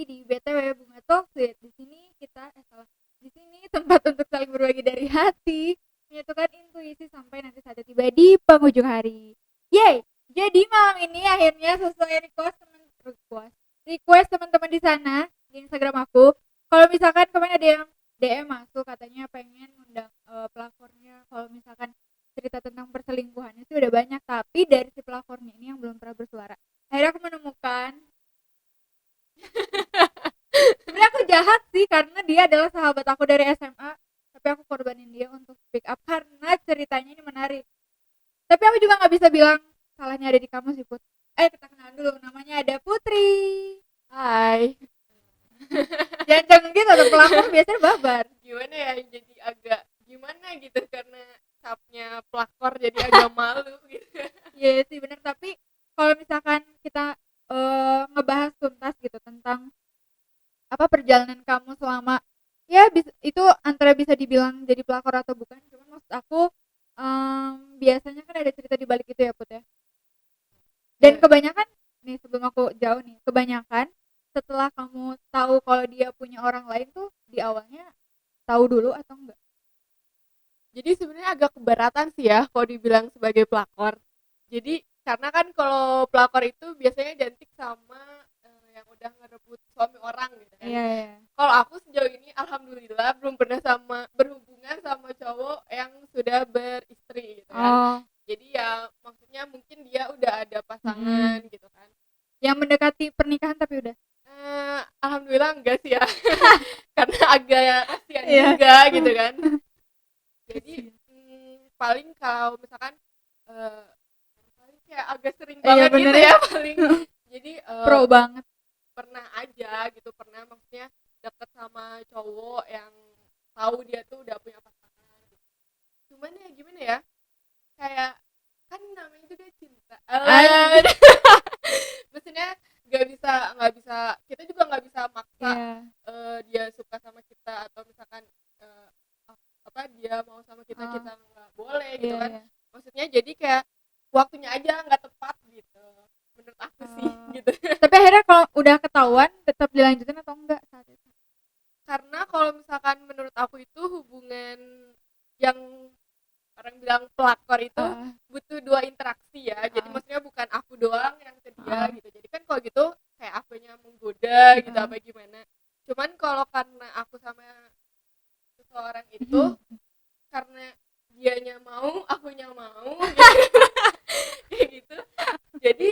lagi di BTW Bunga Talksweet. Di sini kita Di sini tempat untuk saling berbagi dari hati, menyatukan intuisi sampai nanti saatnya tiba di penghujung hari. Yeay! Jadi malam ini akhirnya sesuai request teman-teman di sana di Instagram aku. Kalau misalkan kemarin ada yang DM masuk katanya pengen ngundang pelapornya. Kalau misalkan cerita tentang perselingkuhannya sih udah banyak, tapi dari si pelapornya ini yang belum pernah bersuara. Akhirnya aku menemukan sebenarnya aku jahat sih karena dia adalah sahabat aku dari SMA, tapi aku korbanin dia untuk speak up karena ceritanya ini menarik. Tapi aku juga nggak bisa bilang salahnya ada di kamu sih, Put. Kita kenalan dulu, namanya ada Putri. Hai. Jangan gitu, atau pelakor biasanya babar. Gimana ya, jadi agak gimana gitu karena capnya pelakor jadi agak malu gitu. Iya sih bener, tapi kalau misalkan kita ngebahas tuntas gitu tentang apa perjalanan kamu selama itu antara bisa dibilang jadi pelakor atau bukan, cuman maksud aku biasanya kan ada cerita di balik itu ya, Put ya. Dan kebanyakan nih, sebelum aku jauh nih, kebanyakan setelah kamu tahu kalau dia punya orang lain tuh di awalnya tahu dulu atau enggak? Jadi sebenarnya agak keberatan sih ya kalau dibilang sebagai pelakor. Jadi karena kan kalau pelakor itu biasanya identik sama yang udah ngerebut suami orang gitu kan. Iya, iya. Kalau aku sejauh ini alhamdulillah belum pernah berhubungan sama cowok yang sudah beristri gitu kan. Oh, Jadi ya maksudnya mungkin dia udah ada pasangan gitu kan. yang mendekati pernikahan tapi udah. Alhamdulillah enggak sih ya. Karena agak kasihan Iya. juga gitu kan. Jadi paling kalau misalkan paling kayak agak sering banget Iya, gitu bener ya paling. Jadi pro banget. pernah aja gitu, pernah maksudnya deket sama cowok yang tahu dia tuh udah punya pasangan gitu. Cuman ya gimana ya, kayak kan namanya juga cinta. Maksudnya nggak bisa kita juga nggak bisa maksa dia suka sama kita, atau misalkan dia mau sama kita kita nggak boleh gitu kan. Maksudnya jadi kayak waktunya aja nggak tepat gitu menurut aku sih gitu. Tapi akhirnya kalau udah ketahuan tetap dilanjutin atau enggak saat itu? Karena kalau misalkan menurut aku itu hubungan yang orang bilang pelakor itu butuh dua interaksi ya. Jadi maksudnya bukan aku doang yang ke dia gitu. Jadi kan kalau gitu kayak akunya menggoda gitu apa gimana. Cuman kalau karena aku sama seseorang itu karena dianya mau, akunya mau gitu. Kayak gitu. Jadi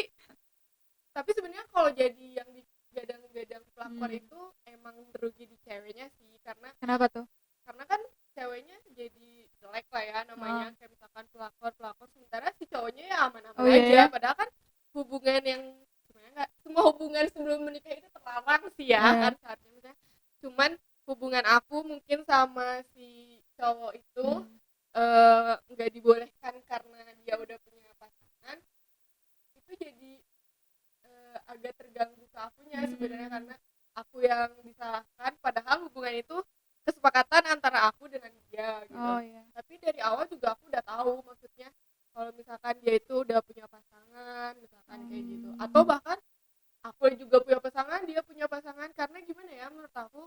tapi sebenarnya kalau jadi yang digadang-gadang pelakor itu emang merugi di ceweknya sih. Karena Kenapa tuh? karena kan ceweknya jadi jelek lah ya namanya, kayak misalkan pelakor sementara si cowoknya ya aman-aman aja. Padahal kan hubungan yang sebenarnya nggak semua hubungan sebelum menikah itu terlarang sih ya kan saatnya misalnya. Cuman hubungan aku mungkin sama si cowok itu nggak dibolehkan karena dia udah punya pasangan, itu jadi agak terganggu ke akunya sebenarnya, karena aku yang disalahkan padahal hubungan itu kesepakatan antara aku dengan dia gitu. Tapi dari awal juga aku udah tahu maksudnya kalau misalkan dia itu udah punya pasangan misalkan kayak gitu, atau bahkan aku juga punya pasangan dia punya pasangan. Karena gimana ya, menurut aku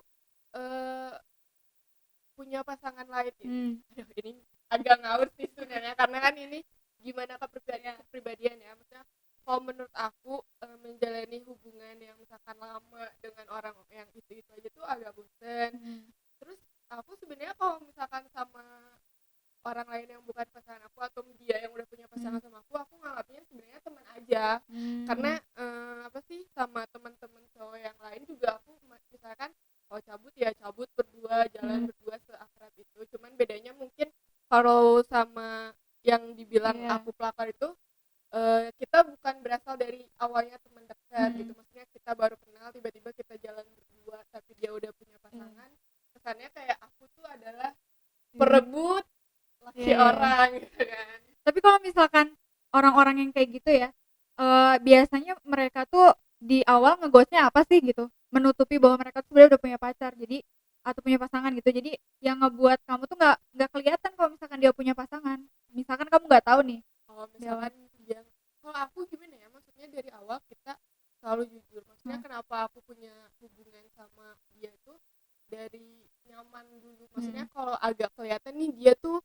punya pasangan lain ini ini agak ngawur sih sebenarnya, karena kan ini gimana kepribadian ya. Maksudnya kalau menurut aku menjalani hubungan yang misalkan lama dengan orang yang itu aja tuh agak bosen. Terus aku sebenarnya kalau misalkan sama orang lain yang bukan pasangan aku atau dia yang udah punya pasangan sama aku nganggapnya sebenarnya teman aja. Karena apa sih, sama teman-teman cowok yang lain juga aku misalkan kalau cabut ya cabut berdua, jalan berdua seakrab itu. Cuman bedanya mungkin kalau sama yang dibilang aku pelakor itu kita bukan berasal dari awalnya teman dekat gitu. Maksudnya kita baru kenal tiba-tiba kita jalan berdua tapi dia udah punya pasangan. Kesannya kayak aku tuh adalah perebut laki orang gitu kan. Tapi kalau misalkan orang-orang yang kayak gitu ya, biasanya mereka tuh di awal ngeghostnya apa sih gitu, menutupi bahwa mereka tuh sebenarnya udah punya pacar, jadi atau punya pasangan gitu. Jadi yang ngebuat kamu tuh nggak kelihatan kalau misalkan dia punya pasangan. Misalkan kamu nggak tahu nih. Kalau misalkan dia, kalau aku gimana ya, maksudnya dari awal kita selalu jujur. Maksudnya kenapa aku punya hubungan agak kelihatan nih dia tuh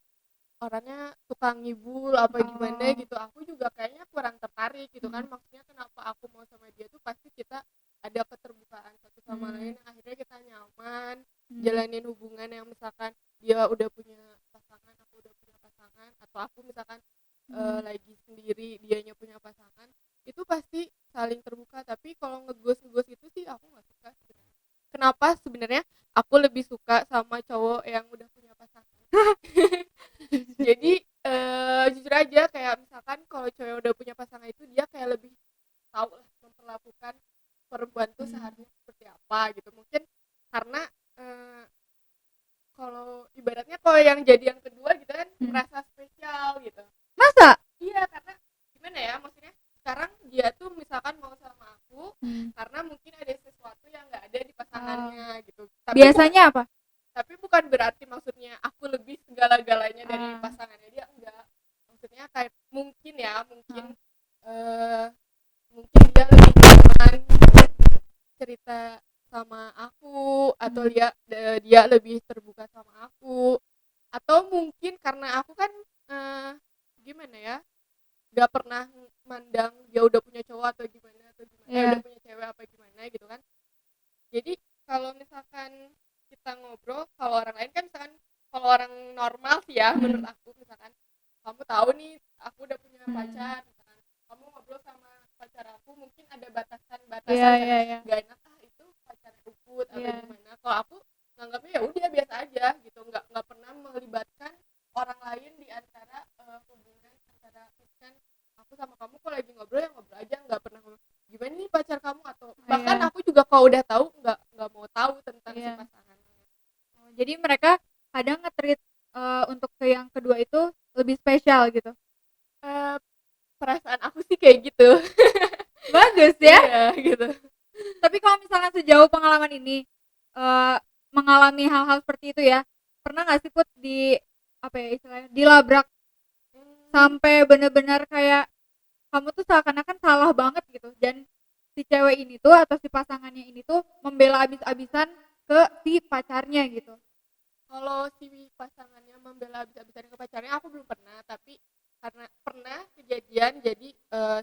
orangnya tukang ngibul apa gimana gitu, aku juga kayaknya kurang tertarik gitu kan. Maksudnya kenapa aku mau sama dia tuh pasti kita ada keterbukaan satu sama lain, akhirnya kita nyaman jalanin hubungan. Yang misalkan dia udah punya pasangan, aku udah punya pasangan, atau aku misalkan lagi sendiri dianya punya pasangan, itu pasti saling terbuka. Tapi kalau ngegos itu sih aku nggak suka sebenarnya. Kenapa sebenarnya aku lebih suka sama cowok yang udah punya pasangan. Jadi jujur aja kayak misalkan kalau cowok yang udah punya pasangan itu dia kayak lebih tahu lah memperlakukan perempuan tuh seharusnya seperti apa gitu. Mungkin karena kalau ibaratnya kalau yang jadi yang kedua gitu kan merasa spesial gitu. Masa? Iya, karena gimana ya, maksudnya sekarang dia tuh misalkan mau sama aku karena mungkin ada sesuatu yang nggak ada di pasangannya gitu. Biasanya apa? Tapi bukan berarti maksudnya aku lebih segala-galanya dari pasangannya dia, enggak. Maksudnya kayak mungkin mungkin dia lebih nyaman cerita sama aku, atau dia lebih terbuka sama aku, atau mungkin karena aku kan gimana ya, nggak pernah mandang dia udah punya cowok atau gimana udah punya cewek apa gimana gitu kan. Jadi kalau misalkan kita ngobrol, kalau orang lain kan misalkan, kalau orang normal sih ya menurut aku, misalkan kamu tahu nih aku udah punya pacar, misalkan kamu ngobrol sama pacar aku mungkin ada batasan-batasan nggak enak, itu pacar ikut atau gimana. Kalau aku nganggapnya ya udah biasa aja gitu, nggak pernah melibatkan orang lain di antara hubungan antara kan aku sama kamu. Kalau lagi ngobrol ya ngobrol aja, nggak pernah gimana nih pacar kamu, atau bahkan aku juga kalau udah tahu nggak mau tahu tentang si pasangan. Jadi mereka kadang nge-treat untuk ke yang kedua itu lebih spesial gitu. Perasaan aku sih kayak gitu. Bagus ya. Iya gitu. Tapi kalau misalkan sejauh pengalaman ini mengalami hal-hal seperti itu ya, pernah nggak sih Put di apa ya istilahnya dilabrak sampai benar-benar kayak kamu tuh seakan-akan salah banget gitu, dan si cewek ini tuh atau si pasangannya ini tuh membela abis-abisan ke si pacarnya gitu? Kalau si pasangannya membela abis-abisan ke pacarnya aku belum pernah, tapi karena pernah kejadian. Jadi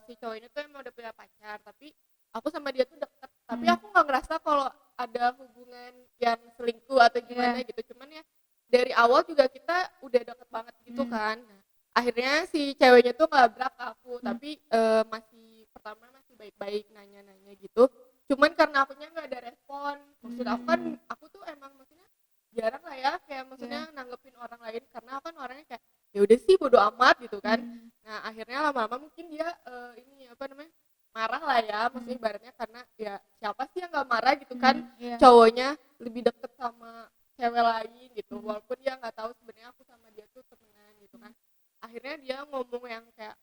si cowok ini tuh emang udah punya pacar, tapi aku sama dia tuh deket, tapi aku nggak ngerasa kalau ada hubungan yang selingkuh atau gimana gitu. Cuman ya dari awal juga kita udah deket banget gitu kan. Nah, akhirnya si ceweknya tuh ngelabrak aku, tapi pertama masih baik-baik, nanya-nanya gitu. Cuman karena akunya nggak ada respon. Maksud aku kan, aku tuh emang maksudnya jarang lah ya kayak maksudnya nanggepin orang lain, karena aku kan orangnya kayak ya udah sih bodo amat gitu kan. Nah akhirnya lama-lama mungkin dia marah lah ya, maksudnya ibaratnya, karena ya siapa sih yang nggak marah gitu kan, cowoknya lebih deket sama cewek lain gitu, walaupun dia nggak tahu sebenarnya aku sama dia tuh temenan gitu kan. Akhirnya dia ngomong yang kayak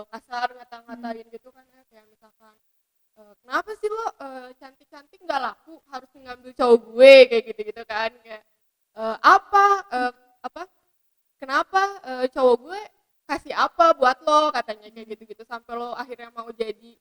kasar, ngata-ngatain gitu kan ya, kayak misalkan kenapa sih lo cantik-cantik nggak laku harus ngambil cowok gue, kayak gitu-gitu kan. Kayak kenapa cowok gue kasih apa buat lo, katanya kayak gitu-gitu, sampai lo akhirnya mau jadi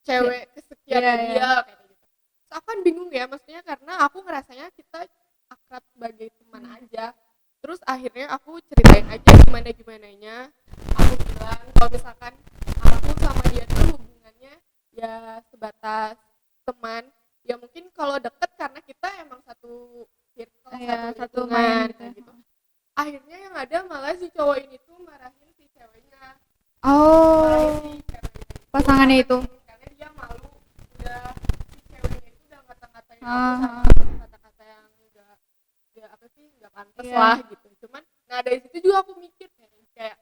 cewek kesekian dia kayak gitu. Terus aku kan bingung ya, maksudnya karena aku ngerasanya kita akrab sebagai teman aja. Terus akhirnya aku ceritain aja gimana-gimananya. Aku bilang kalau misalkan aku sama dia tuh hubungannya ya sebatas teman. Ya mungkin kalau deket karena kita emang satu circle, satu main gitu. Akhirnya yang ada malah si cowok ini tuh marahin si ceweknya. Marahin si pasangannya itu. Karena dia malu, udah si ceweknya itu udah ngata-ngatain aku sama kata-kata yang nggak pantas lah gitu. Cuman nah dari situ juga aku mikir kayak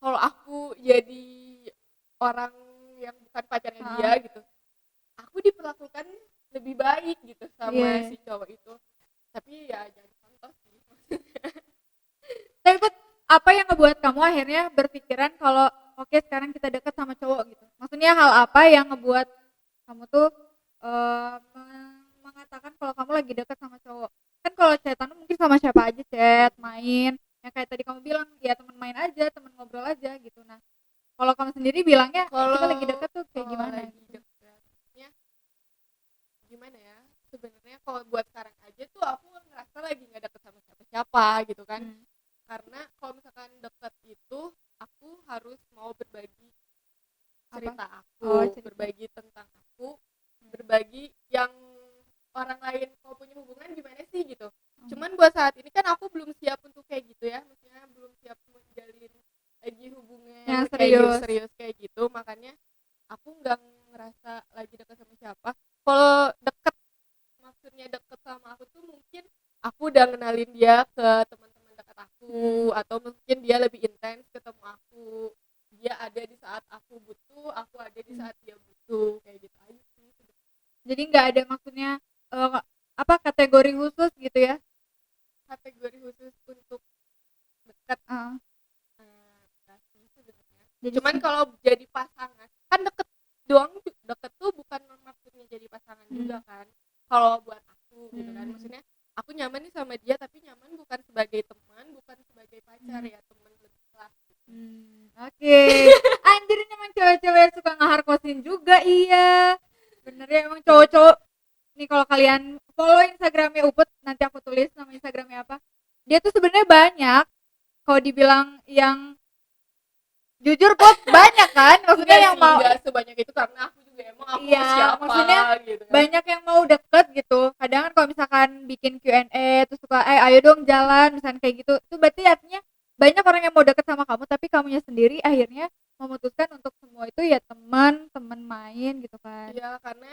kalau aku jadi orang yang bukan pacarnya dia gitu, aku diperlakukan lebih baik gitu sama si cowok itu. Tapi ya jangan contoh sih. Tapi apa yang ngebuat kamu akhirnya berpikiran kalau oke, sekarang kita deket sama cowok gitu? Maksudnya hal apa yang ngebuat kamu tuh mengatakan kalau kamu lagi deket sama cowok? Kan kalau chatan mungkin sama siapa aja chat, main, yang kayak tadi kamu bilang ya teman main aja, teman ngobrol aja gitu. Nah kalau kamu sendiri bilangnya kita lagi deket tuh kayak gimana? Dekatnya gimana ya? Sebenarnya kalau buat sekarang aja tuh aku ngerasa lagi nggak deket sama siapa gitu kan. Hmm. Karena kalau misalkan deket itu aku harus mau berbagi cerita aku, cerita. berbagi tentang aku, berbagi yang orang lain mau punya hubungan gimana sih gitu. Cuman buat saat ini kan aku belum siap untuk kayak gitu ya, maksudnya belum siap menjalin lagi hubungan Yang kayak gitu, serius. serius kayak gitu, makanya aku nggak ngerasa lagi dekat sama siapa. Kalau deket, maksudnya deket sama aku tuh mungkin aku udah kenalin dia ke teman-teman dekat aku, atau mungkin dia lebih intens ketemu aku, dia ada di saat aku butuh, aku ada di saat dia butuh, kayak gitu aja sih. Jadi nggak ada maksudnya apa kategori khusus gitu ya? Kategori khusus untuk dekat enggak sih sebenarnya. Jadi Cuman kalau jadi pasangan kan deket doang, deket tuh bukan maksudnya jadi pasangan juga kan. Kalau buat aku gitu kan, maksudnya aku nyaman nih sama dia, tapi nyaman bukan sebagai teman, bukan sebagai pacar ya, teman lebih lah gitu. Oke. Anjir, ini emang cewek-cewek suka ngeharkosin juga, iya. Bener ya, emang cowok-cowok. Nih kalau kalian follow Instagramnya Uput, nanti aku tulis nama Instagramnya apa. Dia tuh sebenarnya banyak. Kalau dibilang yang jujur kok banyak kan, maksudnya yang mau. Enggak sebanyak itu karena aku juga emang aku Iya, siapa maksudnya gitu kan. banyak yang mau deket gitu. Kadang kan kalau misalkan bikin Q&A terus suka ayo dong jalan misalnya kayak gitu. Itu berarti artinya banyak orang yang mau deket sama kamu, tapi kamunya sendiri akhirnya memutuskan untuk semua itu ya teman main gitu kan. Iya, karena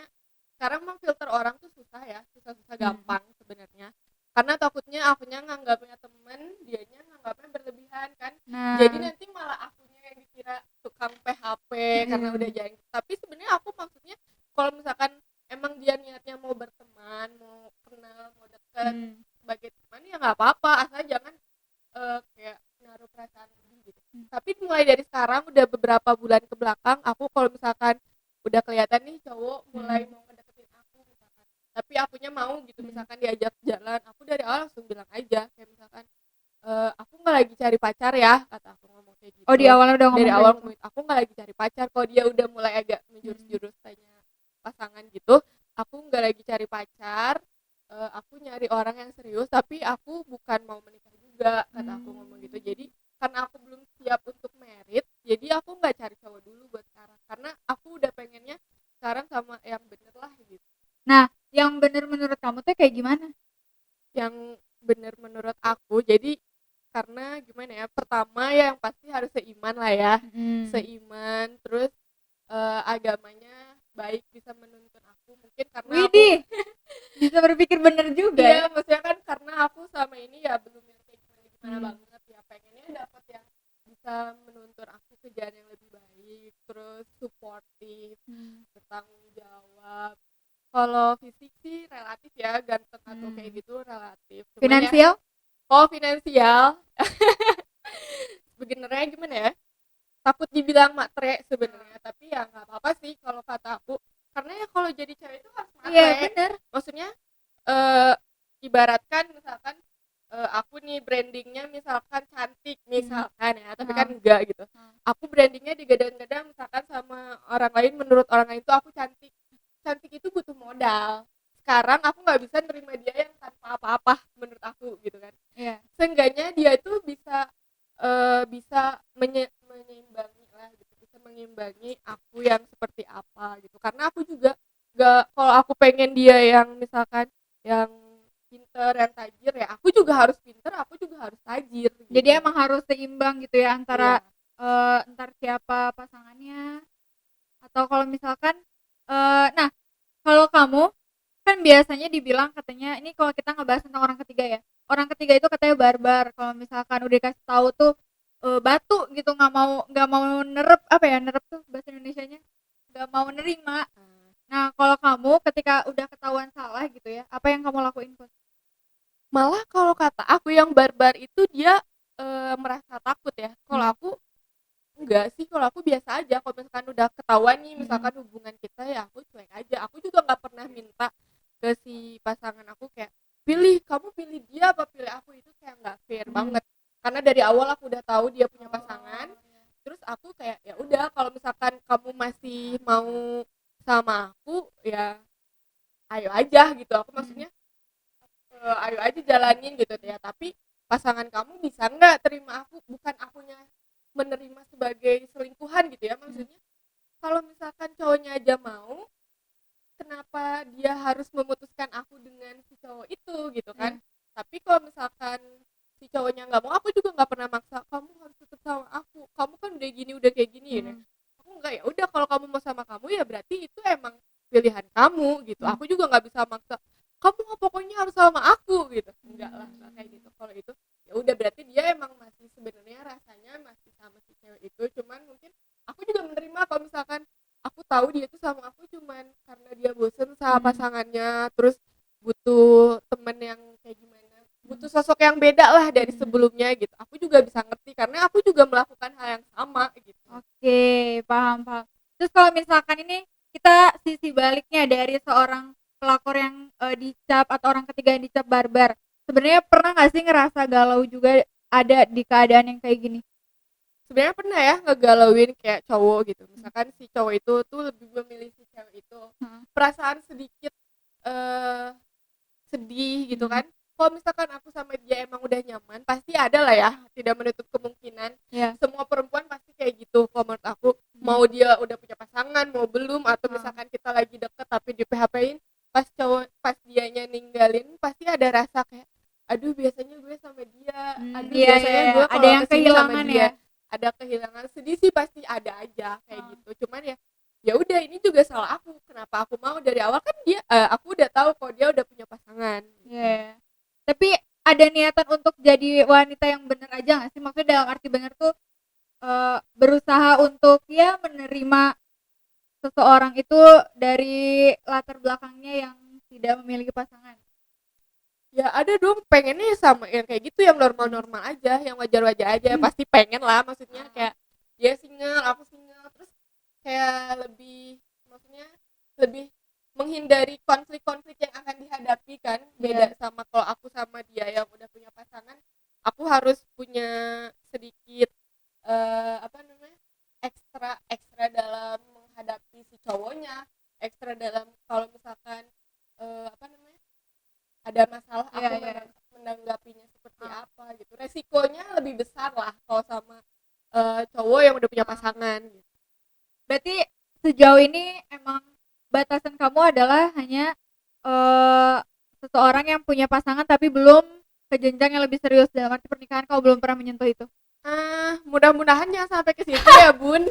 sekarang mah filter orang tuh susah ya, susah gampang sebenarnya. Karena takutnya akunya nganggapnya temen, dianya nganggapnya berlebihan kan. Nah, Jadi nanti malah akunya yang dikira tukang PHP karena udah jalan. Tapi sebenarnya aku maksudnya kalau misalkan emang dia niatnya mau berteman, mau kenal, mau deket sebagai teman ya nggak apa-apa, asal jangan kayak naruh perasaan lebih gitu. Tapi mulai dari sekarang udah beberapa bulan ke belakang, aku kalau misalkan udah kelihatan nih cowok mulai mau ngedeketin aku misalkan, tapi akunya mau gitu, misalkan diajak jalan, aku dari awal langsung bilang aja kayak misalkan aku nggak lagi cari pacar ya, kata aku ngomong kayak gitu. Oh, di awalnya udah ngomong dari kayak awal gitu. ngomong aku nggak lagi cari pacar. Kalau dia udah mulai agak menjurus-jurus tanya pasangan gitu, aku nggak lagi cari pacar, aku nyari orang yang serius, tapi aku bukan mau menikah juga, kata aku ngomong gitu. Jadi karena aku belum siap untuk merit, jadi aku nggak cari cowok dulu buat sekarang, karena aku udah pengennya sekarang sama yang bener lah gitu. Nah, yang bener menurut kamu tuh kayak gimana? Yang bener menurut aku, jadi karena gimana ya, pertama ya yang pasti harus seiman lah ya, seiman, terus agamanya baik, bisa menuntun aku, mungkin karena Widih, bisa berpikir bener juga. Iya, maksudnya kan karena aku selama ini ya belum yang kayak gimana banget ya, pengennya dapat yang bisa menuntun aku ke jalan yang lebih baik, terus suportif, bertanggung jawab. Kalau fisik sih relatif ya, ganteng atau kayak gitu relatif. Cuman Finansial? Ya, finansial sebenarnya gimana ya, takut dibilang matre sebenarnya, tapi ya nggak apa-apa sih kalau kata aku, karena ya kalau jadi cewek itu harus matre. Iya, bener. Maksudnya ibaratkan misalkan aku nih brandingnya misalkan cantik misalkan ya, tapi kan enggak gitu. Aku brandingnya digadang-gadang misalkan sama orang lain, menurut orang lain itu aku cantik. Cantik itu butuh modal. Sekarang aku nggak bisa nerima dia yang tanpa apa-apa menurut aku gitu kan. Iya. Seenggaknya dia itu bisa menyeimbangi lah gitu, bisa mengimbangi aku yang seperti apa gitu. Karena aku juga nggak, kalau aku pengen dia yang misalkan yang pinter, yang tajir, ya aku juga harus pinter, aku juga harus tajir gitu. Jadi emang harus seimbang gitu ya antara entar siapa pasangannya, atau kalau misalkan nah kalau kamu kan biasanya dibilang katanya, ini kalau kita ngebahas tentang orang ketiga ya, orang ketiga itu katanya barbar, kalau misalkan udah dikasih tahu tuh batu gitu, nggak mau nerep, apa ya nerep tuh bahasa Indonesianya, nggak mau nerima. Nah kalau kamu ketika udah ketahuan salah gitu ya, apa yang kamu lakuin Put? Malah kalau kata aku yang barbar itu dia merasa takut ya. Kalau aku enggak sih, kalau aku biasa aja. Kalau misalkan udah ketahuan nih misalkan hubungan kita, ya aku cuek aja. Aku juga nggak pernah minta ke si pasangan aku kayak kamu pilih dia apa pilih aku, itu kayak nggak fair banget. Karena dari awal aku udah tahu dia punya pasangan. Terus aku kayak ya udah, kalau misalkan kamu masih mau sama aku ya ayo aja gitu. Aku maksudnya ayo aja jalanin gitu ya. Tapi pasangan kamu bisa nggak terima aku, bukan akunya menerima sebagai selingkuhan gitu ya, maksudnya kalau misalkan cowoknya aja mau, kenapa dia harus memutuskan aku dengan si cowok itu gitu kan. Tapi kalau misalkan si cowoknya nggak mau, aku juga nggak pernah maksa kamu harus tetap sama aku, kamu kan udah gini udah kayak gini ya. Aku nggak, ya udah kalau kamu mau sama kamu ya berarti itu emang pilihan kamu gitu. Aku juga nggak bisa maksa kamu pokoknya harus sama aku gitu, enggak lah, nggak kayak gitu. Kalau itu ya udah berarti dia emang masih sebenarnya rasanya masih sama si cewek itu, cuman mungkin aku juga menerima kalau misalkan aku tahu dia tuh sama aku cuman karena dia bosen sama pasangannya, terus butuh temen yang kayak gimana, butuh sosok yang beda lah dari sebelumnya gitu. Aku juga bisa ngerti karena aku juga melakukan hal yang sama gitu. Oke, paham paham. Terus kalau misalkan ini kita sisi baliknya dari seorang pelakor yang dicap atau orang ketiga yang dicap barbar, sebenarnya pernah nggak sih ngerasa galau juga ada di keadaan yang kayak gini? Sebenarnya pernah ya ngegalauin kayak cowok gitu, misalkan si cowok itu tuh lebih memilih si cewek itu, perasaan sedikit sedih gitu kan. Kalau misalkan aku sama dia emang udah nyaman, pasti ada lah ya, tidak menutup kemungkinan. Semua perempuan pasti kayak gitu kalau menurut aku. Mau dia udah punya pasangan, mau belum, atau misalkan kita lagi deket tapi di PHP-in, pas dianya ninggalin pasti ada rasa kayak aduh biasanya gue sama dia, aduh biasanya gue ada kalau yang kesini sama kehilangan dia. ya. Ada kehilangan, sedih sih pasti ada aja kayak gitu. Cuman ya udah, ini juga salah aku, kenapa aku mau dari awal, kan dia aku udah tahu kalau dia udah punya pasangan. Tapi ada niatan untuk jadi wanita yang benar aja nggak sih, maksudnya dalam arti benar tuh berusaha untuk ya menerima seseorang itu dari latar belakangnya yang tidak memiliki pasangan. Ya ada dong, pengennya sama yang kayak gitu, yang normal-normal aja, yang wajar-wajar aja. Pasti pengen lah, maksudnya kayak dia single, aku single, terus kayak lebih, maksudnya lebih menghindari konflik-konflik yang akan dihadapi kan. Beda sama kalau aku sama dia yang udah punya pasangan, aku harus punya sedikit ekstra dalam menghadapi si cowoknya, ekstra dalam kalau misalkan ada masalah, aku menanggapinya seperti apa gitu. Resikonya lebih besar lah kalau sama cowok yang udah punya pasangan gitu. Berarti sejauh ini emang batasan kamu adalah hanya seseorang yang punya pasangan tapi belum ke jenjang yang lebih serius, dalam arti pernikahan kau belum pernah menyentuh itu. Mudah-mudahan jangan sampai ke situ ya bun.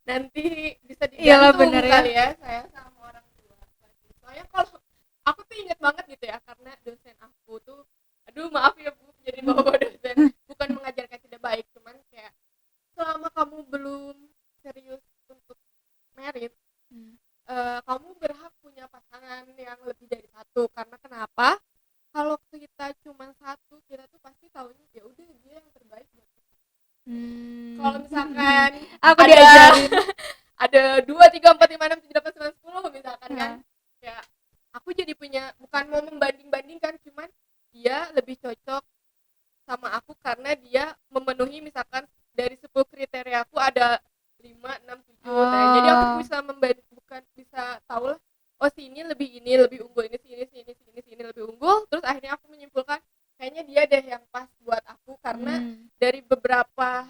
Nanti bisa digantung kali ya saya sama orang tua. Soalnya kalau aku tuh inget banget gitu ya, karena dosen aku tuh, aduh maaf ya bu jadi bawa dosen, bukan mengajarkan tidak baik, cuman kayak selama kamu belum serius untuk merit, kamu berhak punya pasangan yang lebih dari satu. Karena kenapa, kalau kita cuma satu, kita tuh pasti taunya ya udah dia yang terbaik buat kita. Kalau misalkan aku diajarin ada 2, 3, 4, 5, 6, 7, 8, 9, 10 misalkan kan, kayak aku jadi punya, bukan mau membanding-bandingkan, cuman dia lebih cocok sama aku karena dia memenuhi, misalkan dari 10 kriteria aku ada 5, 6, 7. Nah, jadi aku bisa bukan bisa tahu lah, oh si ini lebih unggul, ini lebih unggul, terus akhirnya aku menyimpulkan kayaknya dia deh yang pas buat aku, karena dari beberapa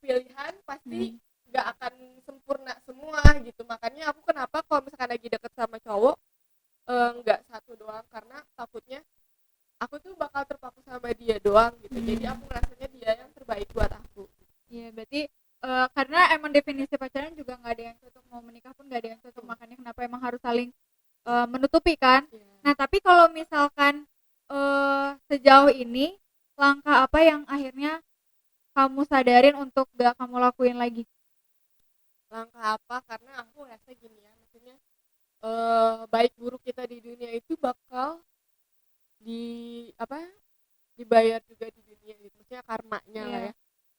pilihan pasti nggak akan sempurna semua gitu. Makanya aku kenapa kalau misalkan lagi deket sama cowok nggak satu doang, karena takutnya aku tuh bakal terpaku sama dia doang gitu. Jadi aku ngerasanya dia yang terbaik buat aku. Iya, berarti karena emang definisi pacaran juga nggak ada yang cocok, mau menikah pun nggak ada yang cocok, makanya kenapa emang harus saling menutupi kan. Nah tapi kalau misalkan sejauh ini langkah apa yang akhirnya kamu sadarin untuk gak kamu lakuin lagi? Langkah apa? Karena aku rasa gini ya, maksudnya baik buruk kita di dunia itu bakal dibayar juga di dunia gitu, maksudnya karmanya lah ya.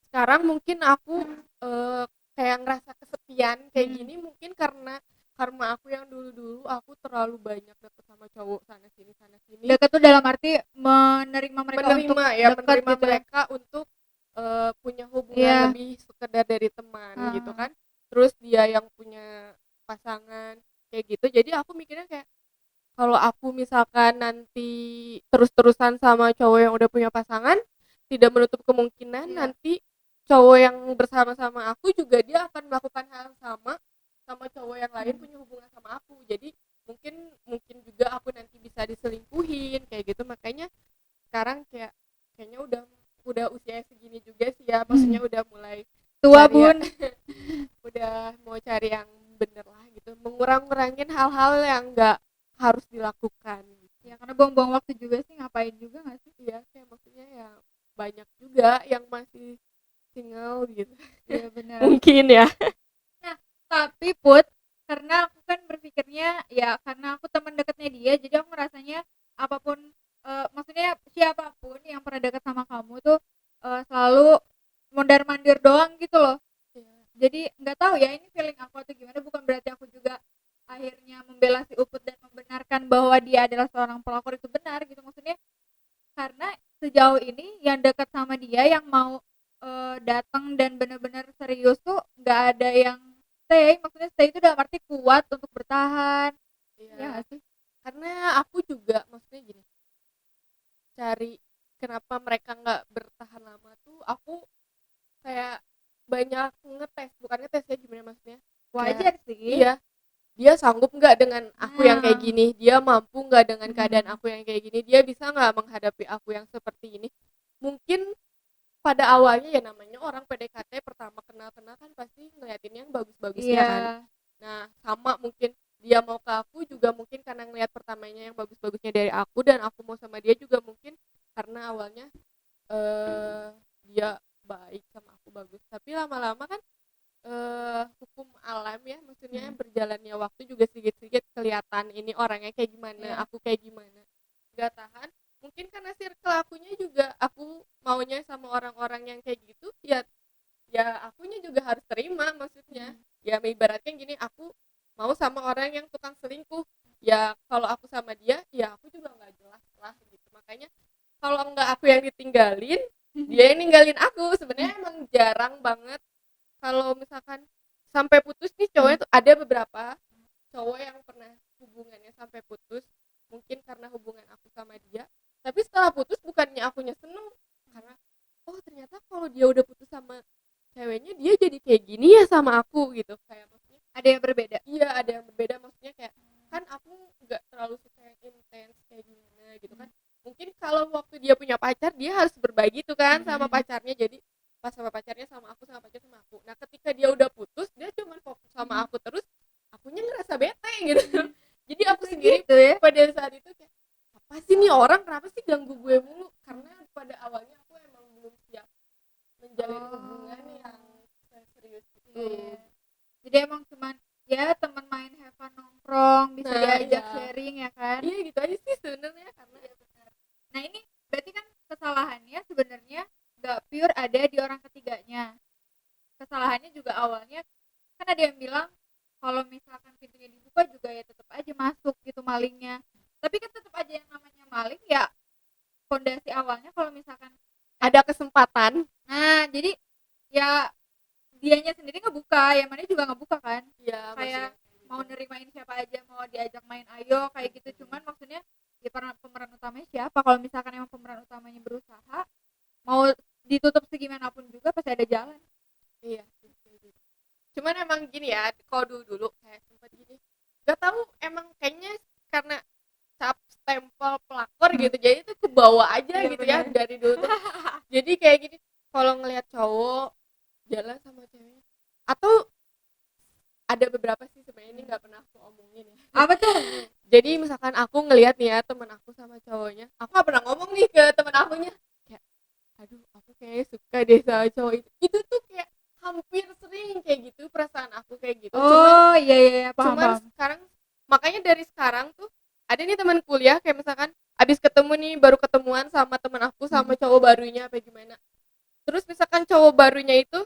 Sekarang mungkin aku kayak ngerasa kesepian kayak gini mungkin karena karma aku yang dulu aku terlalu banyak deket sama cowok sana sini. Deket tuh dalam arti menerima mereka untuk menerima gitu mereka untuk punya hubungan lebih sekedar dari teman gitu kan. Terus dia yang punya pasangan kayak gitu, jadi aku mikirnya kayak kalau aku misalkan nanti terus-terusan sama cowok yang udah punya pasangan, tidak menutup kemungkinan nanti cowok yang bersama-sama aku juga dia akan melakukan hal yang sama cowok yang lain punya hubungan sama aku. Jadi mungkin mungkin juga aku nanti bisa diselingkuhin kayak gitu. Makanya sekarang kayaknya udah usia segini juga sih ya, maksudnya udah mulai tua cari bun. udah mau cari yang bener lah gitu, mengurang-ngurangin hal-hal yang nggak harus dilakukan. Ya karena buang-buang waktu juga sih, ngapain juga nggak sih? Iya kayak maksudnya ya banyak juga yang masih single gitu. Iya benar. Mungkin ya. Nah tapi Put, karena aku kan berpikirnya ya karena aku teman dekatnya dia, jadi aku ngerasanya apapun maksudnya siapapun yang pernah dekat sama kamu tuh selalu mondar-mandir doang gitu loh. Jadi nggak tahu ya ini feeling aku atau gimana, bukan berarti aku juga akhirnya membela si Uput dan membenarkan bahwa dia adalah seorang pelakor itu benar gitu, maksudnya karena sejauh ini yang dekat sama dia yang mau datang dan benar-benar serius tuh nggak ada yang stay, maksudnya stay itu dalam arti kuat untuk bertahan. Iya Ya nggak sih? karena aku juga maksudnya gini, cari kenapa mereka nggak bertahan lama tuh aku kayak banyak ngetes, bukan ngetes ya gimana maksudnya, Wajar sih. iya dia sanggup nggak dengan aku yang kayak gini, dia mampu nggak dengan keadaan aku yang kayak gini, dia bisa nggak menghadapi aku yang seperti ini. Mungkin pada awalnya ya namanya orang PDKT pertama kenal-kenal kan pasti ngeliatin yang bagus-bagusnya kan. Nah sama mungkin dia mau ke aku juga mungkin karena ngeliat pertamanya yang bagus-bagusnya dari aku, dan aku mau sama dia juga mungkin karena awalnya dia baik sama aku bagus, tapi lama-lama kan hukum alam ya, maksudnya berjalannya waktu juga sedikit-sedikit kelihatan ini orangnya kayak gimana, aku kayak gimana, nggak tahan. Mungkin karena circle akunya juga aku maunya sama orang-orang yang kayak gitu ya, akunya juga harus terima, maksudnya ya ibaratnya gini, aku mau sama orang yang tukang selingkuh ya, kalau aku sama dia ya aku juga nggak jelas lah gitu. Makanya kalau nggak aku yang ditinggalin, dia yang ninggalin aku. Sebenarnya emang jarang banget kalau misalkan sampai putus nih cowoknya tuh, ada beberapa cowok yang pernah hubungannya sampai putus mungkin karena hubungan aku sama dia, tapi setelah putus bukannya akunya seneng, karena oh ternyata kalau dia udah putus sama ceweknya dia jadi kayak gini ya sama aku gitu, kayak maksudnya Ada yang berbeda. iya ada yang berbeda, maksudnya kayak kan aku nggak terlalu suka yang intens kayak gimana gitu kan. Mungkin kalau waktu dia punya pacar dia harus berbagi tuh kan sama pacarnya, jadi pas sama pacarnya sama aku, sama pacar sama aku. Nah ketika dia udah putus dia cuma fokus sama aku terus, akunya ngerasa bete gitu. Jadi aku sendiri Gitu ya. pada saat itu kayak apa sih nih orang, kenapa sih ganggu gue mulu, karena pada awalnya aku emang belum siap menjalin hubungan yang serius gitu. Jadi emang cuman ya teman main have fun nongkrong, bisa Nah, diajak iya. sharing ya kan. Iya gitu aja sih sebenarnya, karena Nah ini berarti kan kesalahannya sebenarnya nggak pure ada di orang ketiganya. Kesalahannya juga awalnya kan ada yang bilang kalau misalkan pintunya dibuka juga ya tetap aja masuk gitu malingnya. Tapi kan tetap aja yang namanya maling ya, fondasi awalnya kalau misalkan ada kesempatan. nah jadi ya dianya sendiri ngebuka, yang mana juga ngebuka kan. Iya, Kayak mau nerimain siapa aja, mau diajak main ayo kayak gitu, cuman maksudnya ya pemeran utamanya siapa, kalau misalkan emang pemeran utamanya berusaha mau ditutup segimanapun juga pasti ada jalan. Iya. Cuman emang gini ya, kalau dulu kayak sempat gini, gak tahu emang kayaknya karena cap stempel pelakor gitu, jadi itu ke bawah aja gitu ya dari dulu tuh. Jadi kayak gini, kalau ngelihat cowok jalan sama cewek, atau ada beberapa sih sebenarnya ini nggak pernah aku omongin ya. Apa tuh? Jadi misalkan aku ngelihat nih ya temen aku sama cowoknya, aku nggak pernah ngomong nih ke temen akunya kayak aduh aku kayak suka deh sama cowok itu tuh kayak hampir sering kayak gitu perasaan aku kayak gitu. Oh iya paham, Cuman paham. sekarang, makanya dari sekarang tuh ada nih teman kuliah kayak misalkan abis ketemu nih, baru ketemuan sama temen aku sama cowok barunya apa gimana, terus misalkan cowok barunya itu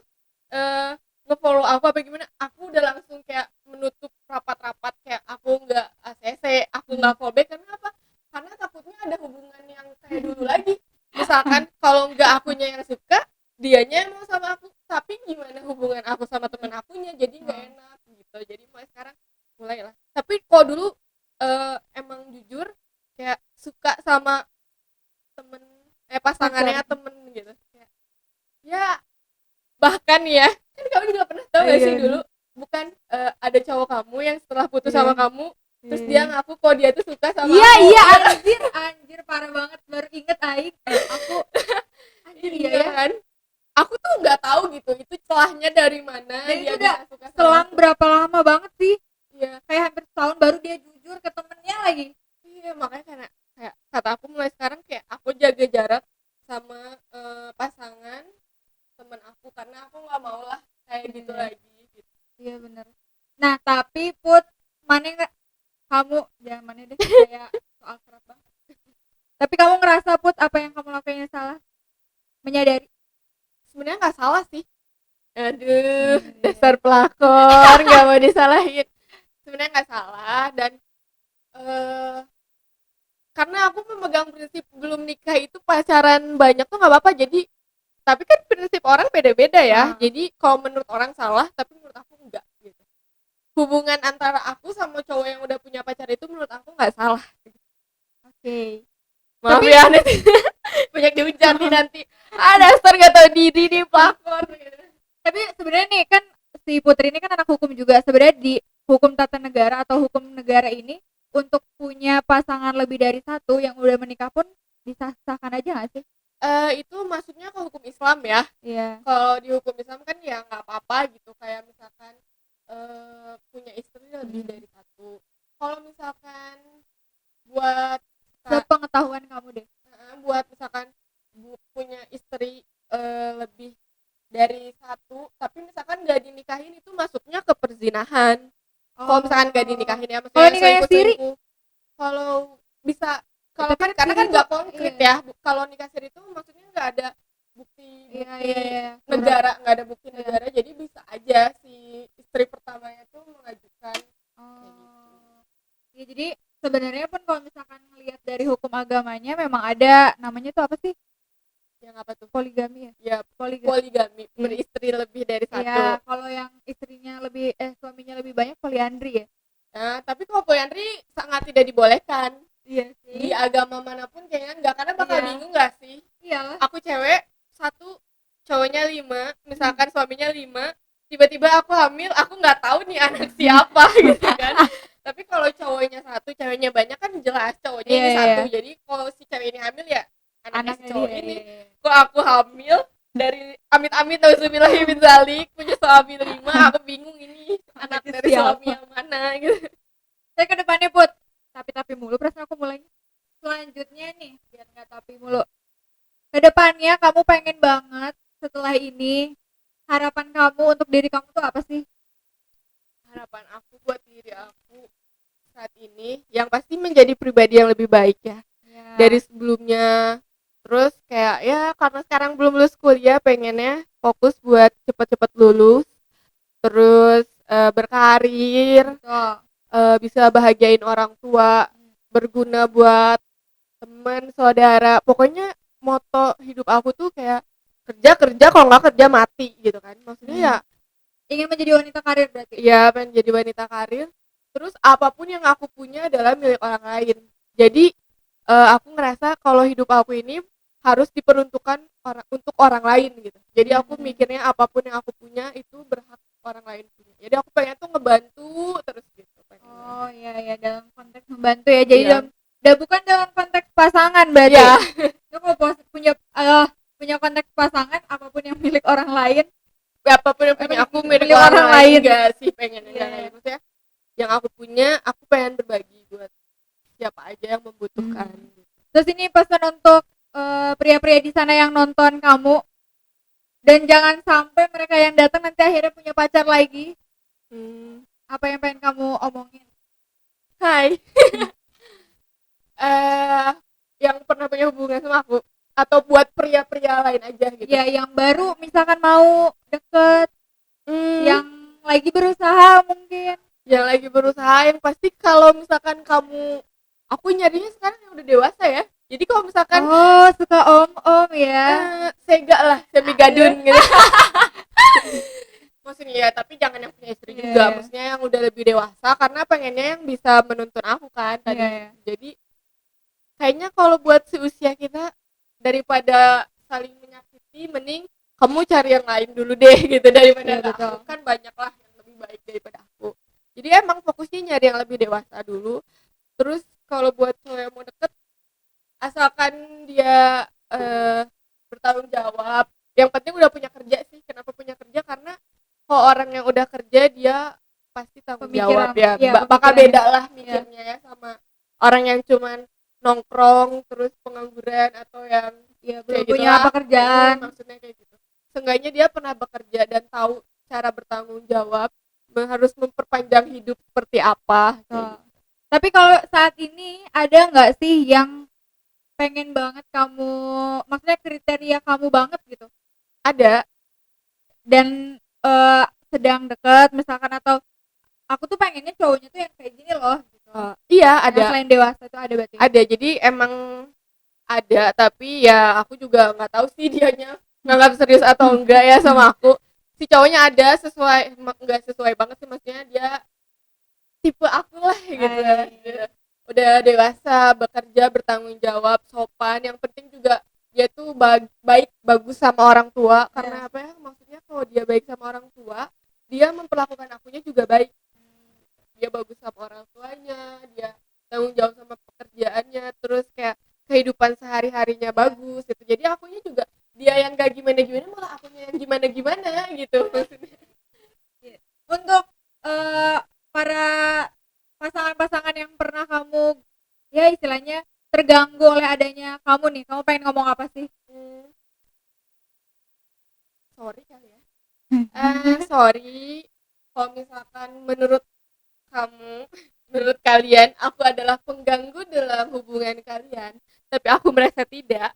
ngefollow aku apa gimana, aku udah langsung kayak menutup rapat-rapat, kayak aku nggak ACC, aku nggak fallback. Karena apa? Karena takutnya ada hubungan yang kayak dulu lagi, misalkan kalau nggak akunya yang suka, dianya mau sama aku, tapi gimana hubungan aku sama temen akunya, jadi nggak enak gitu. Jadi mulai sekarang mulailah, tapi kalau dulu emang putus sama kamu, terus dia ngaku kok dia tuh suka sama iya aku. iya anjir parah banget, baru inget aing aku anjir iya ya kan, aku tuh nggak tahu gitu itu celahnya dari mana dan dia itu udah bisa suka sama selang aku. berapa lama banget sih, Iya kayak hampir setahun baru dia jujur ke temennya lagi. iya, makanya karena kayak kata aku mulai sekarang kayak aku jaga jarak sama pasangan temen aku karena aku nggak mau lah kayak gitu lagi gitu. Iya bener. Nah tapi Put, mana nggak kamu jangan mana deh kayak soal keras banget. Tapi kamu ngerasa Put apa yang kamu lakuinnya salah? Menyadari? Sebenarnya nggak salah sih. Aduh, dasar pelakor nggak mau disalahin. Sebenarnya nggak salah dan karena aku memegang prinsip belum nikah itu pacaran banyak tuh nggak apa-apa. Jadi tapi kan prinsip orang beda-beda ya. Jadi kalau menurut orang salah, tapi menurut aku enggak gitu. Hubungan antara aku sama cowok yang udah punya pacar itu menurut aku nggak salah. Oke. Maaf Tapi- ya nih, banyak dihujat nih nanti. Dasar nggak tahu diri nih pelakor. Gitu. Tapi sebenarnya nih kan si Putri ini kan anak hukum juga. Sebenarnya di hukum tata negara atau hukum negara ini untuk punya pasangan lebih dari satu yang udah menikah pun disahkan aja nggak sih? Itu maksudnya ke hukum Islam ya. Iya. Kalau di hukum Islam kan ya nggak apa-apa gitu, kayak misalkan punya istri lebih dari satu. Kalau misalkan buat sepengetahuan kamu deh, buat misalkan punya istri lebih dari satu tapi misalkan nggak dinikahin itu masuknya ke perzinahan. Kalau misalkan nggak dinikahin ya, kalau nikahnya siri, kalau bisa, kalau tapi kan karena kan nggak konkret ya. Kalau nikah siri itu maksudnya nggak ada bukti negara, nggak ada bukti negara, jadi bisa aja si istri pertamanya tuh mengajukan. Ya jadi sebenarnya pun kalau misalkan ngelihat dari hukum agamanya memang ada namanya tuh apa sih? Yang apa tuh? Poligami ya? Ya, poligami, beristri lebih dari satu. Ya, kalau yang istrinya lebih suaminya lebih banyak poliandri ya. Nah, tapi kalau poliandri sangat tidak dibolehkan. Iya Di sih. agama manapun kayaknya enggak, karena bakal bingung nggak sih? Iyalah. Aku cewek, satu, cowoknya 5, misalkan suaminya 5, tiba-tiba aku hamil, aku nggak tahu nih anak siapa gitu kan. Tapi kalau cowoknya satu, ceweknya banyak kan jelas cowoknya ini satu. Jadi kalau si cewek ini hamil ya anaknya si cowok ini. Kok aku hamil dari amit-amit nauzubillahi min dzalik punya suami 5, aku bingung ini anak dari suami yang mana gitu. Saya ke depannya Put, tapi mulu perasaan aku mulainya. Selanjutnya nih, biar nggak tapi mulu. Kedepannya kamu pengen banget setelah ini, harapan kamu untuk diri kamu tuh apa sih? Harapan aku buat diri aku saat ini yang pasti menjadi pribadi yang lebih baik ya dari sebelumnya. Terus kayak ya karena sekarang belum lulus kuliah, pengennya fokus buat cepet-cepet lulus, terus berkarir, bisa bahagiain orang tua, berguna buat teman saudara. Pokoknya moto hidup aku tuh kayak kerja, kalau nggak kerja mati gitu kan. Maksudnya ya ingin menjadi wanita karir berarti. Iya, pengen jadi wanita karir. Terus apapun yang aku punya adalah milik orang lain. Jadi aku ngerasa kalau hidup aku ini harus diperuntukkan untuk orang lain gitu. Jadi aku mikirnya apapun yang aku punya itu berhak orang lain punya. Jadi aku pengen tuh ngebantu terus gitu. Oh iya dalam konteks membantu ya. Jadi bukan dalam konteks pasangan berarti. Iya. Itu kalau punya konteks pasangan, apapun yang milik orang lain, apapun yang punya aku milik orang lain enggak sih, pengen enggak. Maksudnya yang aku punya aku pengen berbagi buat siapa aja yang membutuhkan. Terus ini pesan untuk pria-pria di sana yang nonton kamu, dan jangan sampai mereka yang datang nanti akhirnya punya pacar lagi. Apa yang pengen kamu omongin? Hai. Yang pernah punya hubungan sama aku atau buat pria-pria lain aja gitu. Ya, yang baru misalkan mau deket, yang lagi berusaha mungkin. Yang lagi berusaha, yang pasti kalau misalkan kamu, aku nyarinya sekarang yang udah dewasa ya. Jadi kalau misalkan suka om ya, sega lah, semi gadun gitu. Maksudnya ya, tapi jangan yang punya istri juga. Maksudnya yang udah lebih dewasa, karena pengennya yang bisa menuntun aku kan tadi. Jadi kayaknya kalau buat seusia kita, daripada saling menyakiti, mending kamu cari yang lain dulu deh gitu daripada aku. Kan banyak lah yang lebih baik daripada aku. Jadi emang fokusnya nyari yang lebih dewasa dulu. Terus kalau buat cowok yang mau deket, asalkan dia bertanggung jawab. Yang penting udah punya kerja sih. Kenapa punya kerja? Karena kalau orang yang udah kerja dia pasti tanggung jawab Pemikiran, ya. iya Bakal pemikirannya. beda lah Iya. mikirnya ya sama orang yang cuman nongkrong terus pengangguran atau yang Iya, belum kayak punya gitulah. pekerjaan. Maksudnya kayak gitu. Seenggaknya dia pernah bekerja dan tahu cara bertanggung jawab, harus memperpanjang hidup seperti apa. Oh. Tapi kalau saat ini ada nggak sih yang pengen banget kamu, maksudnya kriteria kamu banget gitu? Ada. Dan sedang deket misalkan, atau aku tuh pengennya cowoknya tuh yang kayak gini loh gitu. Iya Yang ada. selain dewasa itu ada berarti? Ada, jadi emang ada, tapi ya aku juga nggak tahu sih dianya nganggap serius atau enggak ya sama aku. Si cowoknya ada sesuai, nggak sesuai banget sih, maksudnya dia tipe aku lah gitu. Udah dewasa, bekerja, bertanggung jawab, sopan, yang penting juga dia tuh baik, bagus sama orang tua. Karena apa ya, maksudnya kalau dia baik sama orang tua, dia memperlakukan akunya juga baik. Dia bagus sama orang tuanya, dia tanggung jawab sama pekerjaannya, terus kayak kehidupan sehari-harinya bagus gitu. Jadi akunya juga dia yang gak gimana-gimana, malah akunya yang gimana-gimana gitu maksudnya. Untuk para pasangan-pasangan yang pernah kamu ya istilahnya terganggu oleh adanya kamu nih, kamu pengen ngomong apa sih? Sorry kali ya. Sorry kalau misalkan menurut kamu, menurut kalian aku adalah pengganggu dalam hubungan kalian, tapi aku merasa tidak.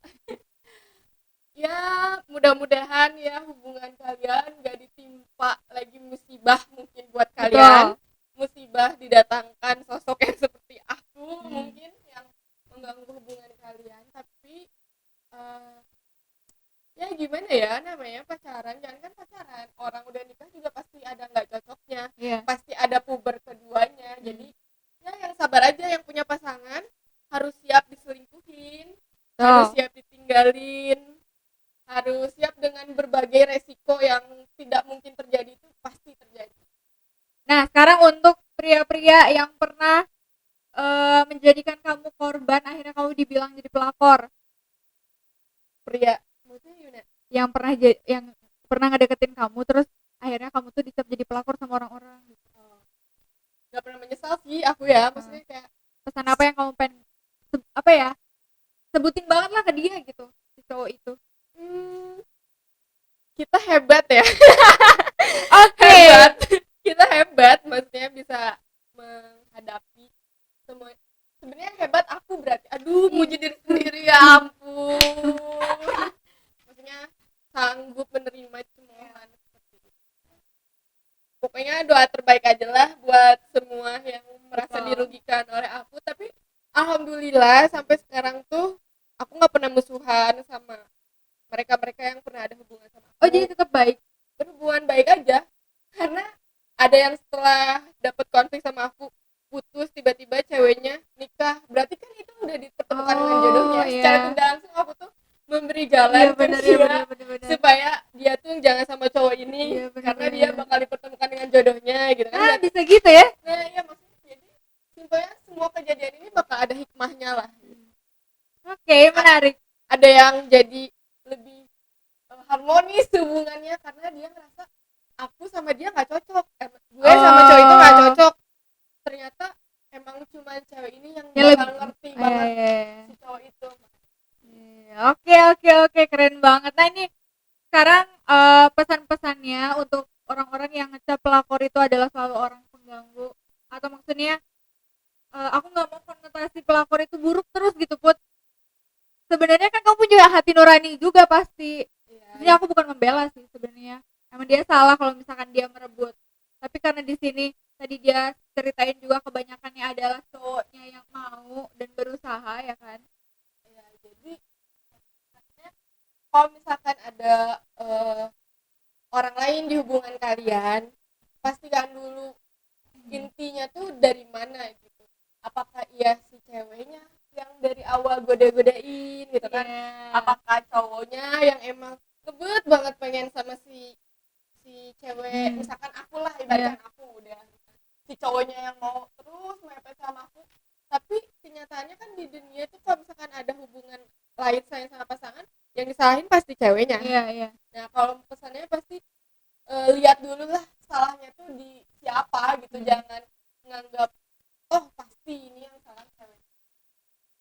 Ya mudah-mudahan ya hubungan kalian gak ditimpa lagi musibah mungkin buat kalian. Betul. Musibah didatangkan sosok yang seperti aku mungkin yang mengganggu hubungan kalian. Tapi ya gimana ya, namanya pacaran, jangan kan pacaran, orang udah nikah juga pasti ada nggak cocoknya. Pasti ada puber keduanya. Jadi ya yang sabar aja, yang punya pasangan harus siap diselingkuhin, harus siap ditinggalin, harus siap dengan berbagai resiko yang tidak mungkin terjadi, itu pasti terjadi. Nah sekarang untuk pria-pria yang pernah menjadikan kamu korban, akhirnya kamu dibilang jadi pelakor. Pria maksudnya yang pernah ngedeketin kamu terus akhirnya kamu tuh dicap jadi pelakor sama orang-orang gitu. Gak pernah menyesal sih aku ya, maksudnya kayak pesan apa yang kamu pengen sebutin banget lah ke dia gitu, si cowok itu. Kita hebat ya. Hebat. Kita hebat, maksudnya bisa menghadapi semua. Sebenarnya hebat aku berarti, muji diri sendiri, ya ampun. Maksudnya sanggup menerima cemoohan seperti itu. Pokoknya doa terbaik aja lah buat semua yang merasa dirugikan oleh aku. Tapi alhamdulillah sampai sekarang tuh aku nggak pernah musuhan sama mereka yang pernah ada hubungan sama aku. Jadi tetap baik, berhubungan baik aja. Karena ada yang setelah dapat konflik sama aku putus, tiba-tiba ceweknya nikah, berarti kan itu udah dipertemukan dengan jodohnya. Secara tidak langsung aku tuh memberi jalan ke dia supaya dia tuh jangan sama cowok ini, karena dia bakal dipertemukan dengan jodohnya gitu kan. Bisa gitu ya. Nah iya, maksudnya jadi simpelnya semua kejadian ini bakal ada hikmahnya lah. Oke, menarik. Ada yang jadi lebih harmonis hubungannya karena dia ngerasa aku sama dia nggak cocok, gue sama cowok itu nggak cocok. Ternyata emang cuma cewek ini yang bakal ngerti banget si cowok itu. Oke, keren banget. Nah ini sekarang pesan-pesannya untuk orang-orang yang ngecap pelakor itu adalah selalu orang pengganggu, atau maksudnya aku nggak mau konotasi pelakor itu buruk terus gitu Put. Sebenarnya kan kamu punya hati nurani juga pasti. Jadi aku bukan membela sih sebenarnya. Emang dia salah kalau misalkan dia merebut. Tapi karena di sini tadi dia ceritain juga kebanyakannya adalah cowoknya yang mau dan berusaha ya kan. Ya, jadi kalau misalkan ada orang lain di hubungan kalian, pastikan dulu intinya tuh dari mana gitu. Apakah ia si ceweknya yang dari awal goda-godain gitu kan, apakah cowoknya yang emang ngebet banget pengen sama si cewek. Misalkan aku lah, ibaratkan aku udah si cowoknya yang mau terus mepet sama aku, tapi kenyataannya kan di dunia itu kalau misalkan ada hubungan lain sayang sama pasangan, yang disalahin pasti ceweknya. Iya. Nah kalau pesannya pasti lihat dulu lah salahnya tuh di siapa gitu. Jangan nganggap oh pasti ini yang salah cewek,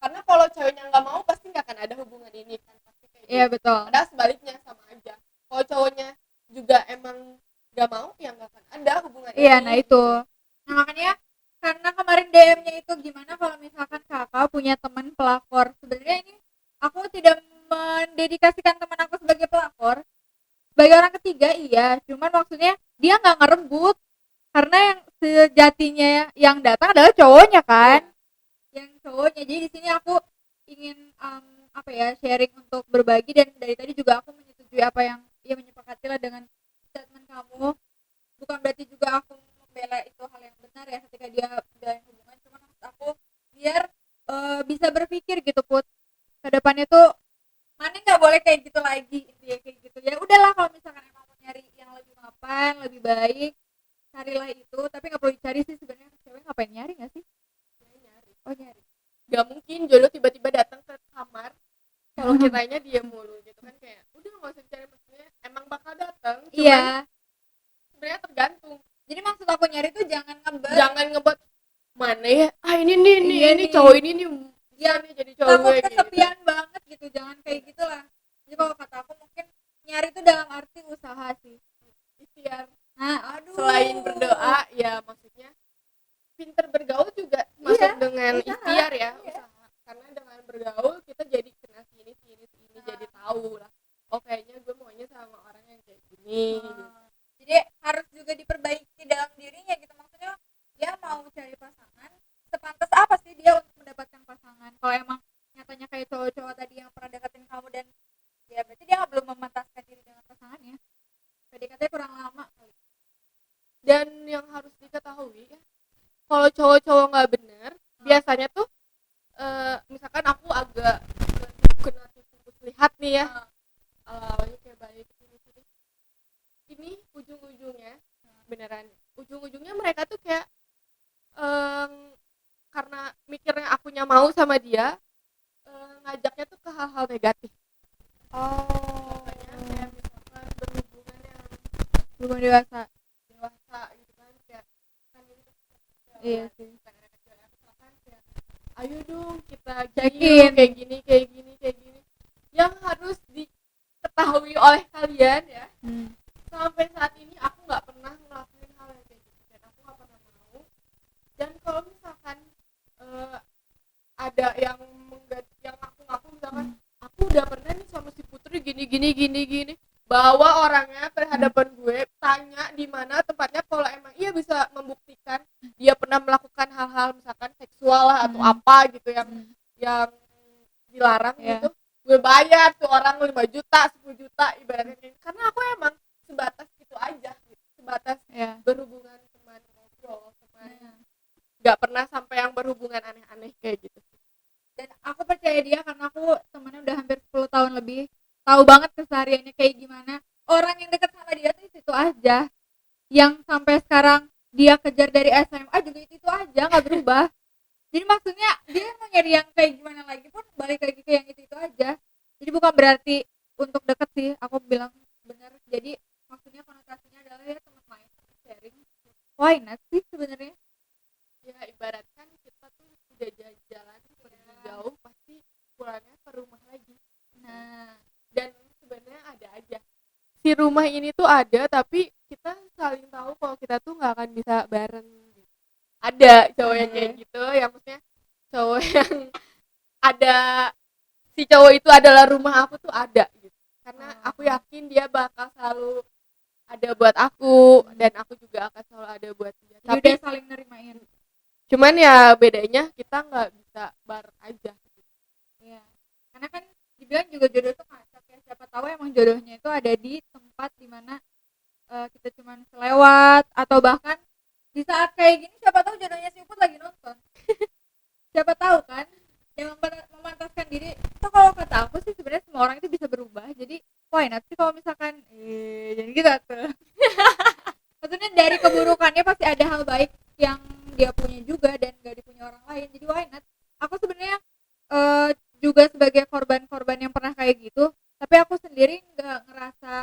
karena kalau ceweknya nggak mau pasti nggak akan ada hubungan ini kan, pasti kayak Iya gitu. betul. Padahal sebaliknya sama aja, kalau cowoknya juga emang nggak mau ya nggak akan ada hubungan Iya, ini nah itu. Nah makanya karena kemarin DM-nya itu gimana kalau misalkan kakak punya teman pelakor. Sebenarnya ini aku tidak mendedikasikan teman aku sebagai pelakor. Sebagai orang ketiga iya, cuman maksudnya dia nggak ngerebut karena yang sejatinya yang datang adalah cowoknya kan. Yang cowoknya. Jadi di sini aku ingin sharing untuk berbagi, dan dari tadi juga aku menyetujui apa yang ia menyepakati lah dengan statement kamu. Bukan berarti juga aku membela itu hal yang benar ya ketika dia menjalin hubungan, cuma maksud aku biar bisa berpikir gitu Put, ke depannya tuh mana nggak boleh kayak gitu lagi ya, kayak gitu ya udahlah. Kalau misalkan emang mau nyari yang lebih mapan lebih baik, carilah itu, tapi nggak perlu dicari sih sebenarnya. Cewek ngapain nyari nggak sih? Nyari nggak mungkin jodoh tiba-tiba datang ke kamar kalau kitanya dia mulu gitu kan, kayak udah nggak usah dicari, maksudnya emang bakal datang, cuman iya sebenarnya tergantung. jadi maksud aku nyari tuh jangan ngebuat mana ya ini nih Iya ini nih. cowok ini nih Ya, nih jadi cowok takut gue gitu. kesepian banget gitu, jangan kayak gitulah. Jadi kalau kata aku mungkin nyari itu dalam arti usaha sih, Ikhtiar. nah aduh Selain berdoa ya maksudnya pinter bergaul juga masuk dengan usaha. ikhtiar ya, Iya. usaha. Karena dengan bergaul kita jadi kena sini jadi tahu lah, oh kayaknya gue maunya sama orang yang kayak gini gitu. Jadi harus juga diperbaiki dalam dirinya gitu, maksudnya dia mau cari pasangan sepantas apa sih dia untuk mendapatkan pasangan. Kalau emang nyatanya kayak cowok-cowok tadi yang pernah deketin kamu, dan ya berarti dia belum memantaskan diri dengan pasangannya, PDKT kurang lama kali. Dan yang harus diketahui ya, kalau cowok-cowok nggak bener biasanya tuh misalkan aku agak kena tipu lihat nih ya, kayak balik sini ini ujung-ujungnya beneran ujung-ujungnya mereka tuh kayak karena mikirnya akunya mau sama dia, ngajaknya tuh ke hal-hal negatif. Makanya kayak misalkan berhubungan yang Belum dewasa gitu kan, kayak kan ini iya sih. bukan anak kecil ya, misalkan kayak ayo dong kita Check-in. kayak gini yang harus diketahui oleh kalian ya. Sampai saat ini aku nggak pernah ngelakuin hal yang kayak gitu, dan aku nggak pernah mau. Dan kalau misalkan ada yang ngaku misalkan aku udah pernah nih sama si Putri gini bawa orangnya ke hadapan gue, tanya di mana tempatnya, kalau emang iya bisa membuktikan dia pernah melakukan hal-hal misalkan seksual lah atau apa gitu yang dilarang gitu, gue bayar tuh orang 5 juta 10 juta ibaratnya, karena aku emang sebatas itu aja gitu. Sebatas berhubungan teman ngobrol teman, nggak pernah sampai yang berhubungan aneh-aneh kayak gitu. Dan aku percaya dia karena aku temennya udah hampir 10 tahun lebih, tahu banget kesehariannya kayak gimana. Orang yang dekat sama dia tuh itu aja, yang sampai sekarang dia kejar dari SMA juga itu aja, nggak berubah. Jadi maksudnya dia mau nyari yang kayak gimana lagi pun balik lagi ke yang itu aja. Jadi bukan berarti untuk deket sih, aku bilang benar. Jadi maksudnya konotasinya adalah ya teman main, sharing, why not sih sebenarnya. Ya ibaratkan kita tuh udah jalan pergi jauh, pasti pulangnya ke rumah lagi. Nah, dan sebenarnya ada aja si rumah ini tuh ada, tapi kita saling tahu kalau kita tuh nggak akan bisa bareng. Ada cowok yang kayak gitu, yang maksudnya cowok yang ada, si cowok itu adalah rumah aku tuh ada gitu, karena aku yakin dia bakal selalu ada buat aku, dan aku juga akan selalu ada buat dia. Tapi udah saling nerimain. Cuman ya bedanya kita nggak bisa bareng aja. Iya. Karena kan dibilang juga jodoh tuh ngacak ya. Siapa tahu emang jodohnya itu ada di tempat dimana kita cuman selewat, atau bahkan di saat kayak gini siapa tahu jodohnya si Uput lagi nonton. Siapa tahu kan yang memantaskan diri. So kalau kata aku sih sebenarnya semua orang itu bisa berubah. Jadi why not sih kalau misalkan jadi gitu tuh. Maksudnya dari keburukannya pasti ada hal baik yang dia punya juga dan gak dipunya orang lain, jadi why not. Aku sebenarnya juga sebagai korban-korban yang pernah kayak gitu, tapi aku sendiri nggak ngerasa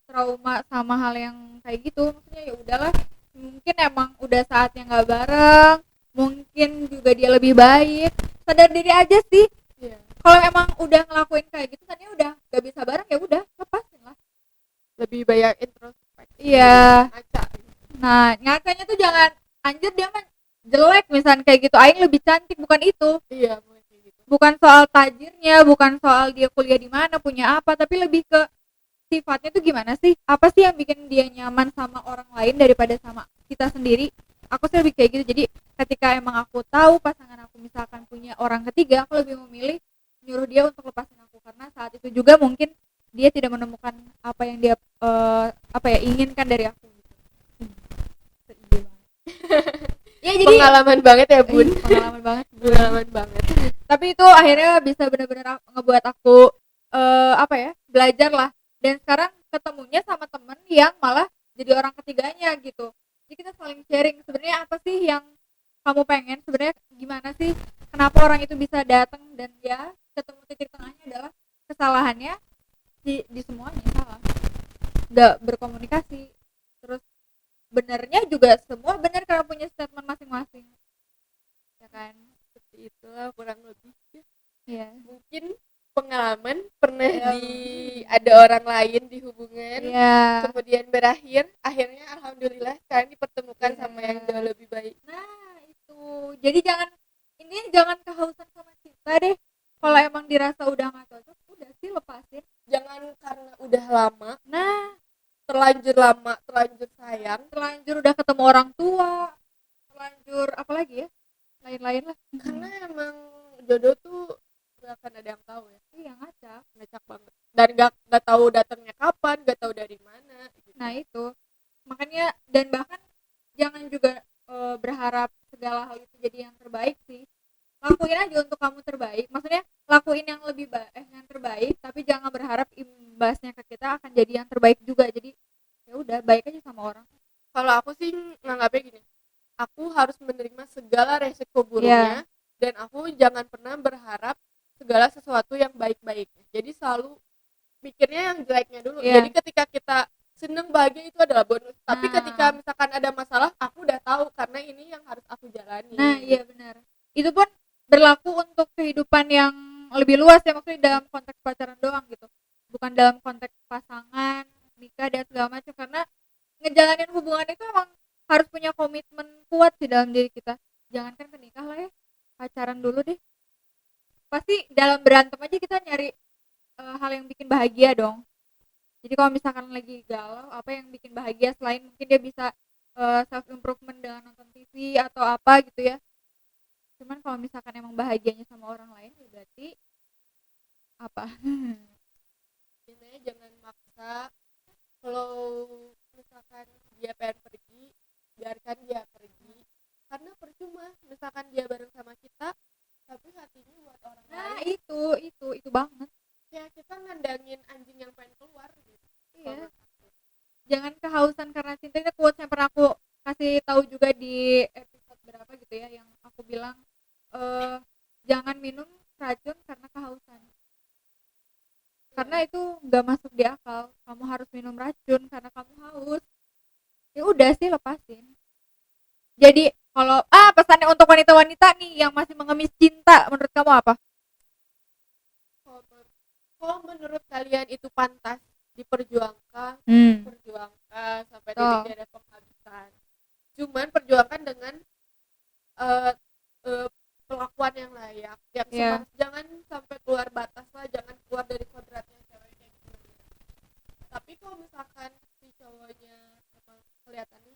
trauma sama hal yang kayak gitu. Maksudnya ya udahlah, mungkin emang udah saatnya nggak bareng, mungkin juga dia lebih baik, sadar diri aja sih. Iya. Kalau emang udah ngelakuin kayak gitu tadinya udah nggak bisa bareng, ya udah lepasin lah. Lebih banyak introspeksi. Iya. Ngaca. Nah ngakanya tuh jangan, anjir dia mah jelek misalnya kayak gitu, aing lebih cantik, bukan itu. Iya, kayak gitu. Bukan soal tajirnya, bukan soal dia kuliah di mana, punya apa, tapi lebih ke sifatnya tuh gimana sih, apa sih yang bikin dia nyaman sama orang lain daripada sama kita sendiri. Aku sih lebih kayak gitu. Jadi ketika emang aku tahu pasangan aku misalkan punya orang ketiga, aku lebih memilih nyuruh dia untuk lepasin aku, karena saat itu juga mungkin dia tidak menemukan apa yang dia inginkan dari aku. Ya jadi Pengalaman banget ya bun. pengalaman banget Pengalaman banget. tapi itu akhirnya bisa benar-benar ngebuat aku belajar lah, dan sekarang ketemunya sama temen yang malah jadi orang ketiganya gitu. Jadi kita saling sharing sebenarnya apa sih yang kamu pengen, sebenarnya gimana sih, kenapa orang itu bisa datang, dan ya ketemu titik tengahnya adalah kesalahannya di semuanya salah, nggak berkomunikasi. Terus benernya juga semua benar karena punya statement masing-masing, ya kan. Seperti itulah kurang lebih. Iya. Mungkin pengalaman pernah Iya. ada orang lain di hubungan, Iya. kemudian berakhir, akhirnya alhamdulillah sekarang dipertemukan Iya. sama yang jauh lebih baik. Nah itu, jadi jangan kehausan sama cinta deh. Kalau emang dirasa udah nggak cocok, udah sih lepasin. Jangan karena udah lama, Nah terlanjur lama, terlanjur sayang, terlanjur udah ketemu orang tua, terlanjur apalagi ya, lain-lain lah. karena emang jodoh tuh gak akan ada yang tahu ya. Iya, Ngacak banget, dan gak tahu datangnya kapan, gak tahu dari mana gitu. nah itu makanya, dan bahkan jangan juga berharap segala hal itu jadi yang terbaik sih. Lakuin aja untuk kamu terbaik, maksudnya lakuin yang yang terbaik, tapi jangan berharap imbasnya ke kita akan jadi yang terbaik juga. Jadi ya udah, baik aja sama orang. Kalau aku sih nganggapnya gini, aku harus menerima segala resiko buruknya, dan aku jangan pernah berharap segala sesuatu yang baik-baik. Jadi selalu mikirnya yang jeleknya dulu. Jadi ketika kita seneng bahagia itu adalah bonus, tapi ketika misalkan ada masalah, aku udah tahu karena ini yang harus aku jalani. Nah iya benar, itu pun berlaku untuk kehidupan yang lebih luas ya, maksudnya dalam konteks pacaran doang gitu, bukan dalam konteks pasangan, nikah dan segala macam. Karena ngejalanin hubungan itu emang harus punya komitmen kuat sih dalam diri kita. Jangankan ke nikah lah ya, pacaran dulu deh. Pasti dalam berantem aja kita nyari hal yang bikin bahagia dong. Jadi kalau misalkan lagi galau, apa yang bikin bahagia selain mungkin dia bisa self improvement dengan nonton TV atau apa gitu ya. Cuman kalau misalkan emang bahagianya sama orang lain, berarti apa? Intinya jangan maksa. Kalau misalkan dia pengen pergi, biarkan dia pergi, karena percuma misalkan dia bareng sama kita tapi hatinya buat orang Nah lain. itu banget Ya kita ngandangin anjing yang pengen keluar gitu. iya. Jangan kehausan karena cinta, itu quotes yang pernah aku kasih tahu juga di episode berapa gitu ya, yang aku bilang jangan minum racun karena kehausan, karena itu nggak masuk di akal. Kamu harus minum racun karena kamu haus, ya udah sih lepasin. Jadi kalau pesannya untuk wanita-wanita nih yang masih mengemis cinta, menurut kamu apa? Kalau menurut kalian itu pantas diperjuangkan, perjuangkan sampai titik ada penghabisan. Cuman perjuangkan dengan pelakuan yang layak, yang jangan sampai keluar batas lah, jangan keluar dari kodratnya ceweknya gitu. Tapi kalau misalkan si cowoknya emang kelihatannya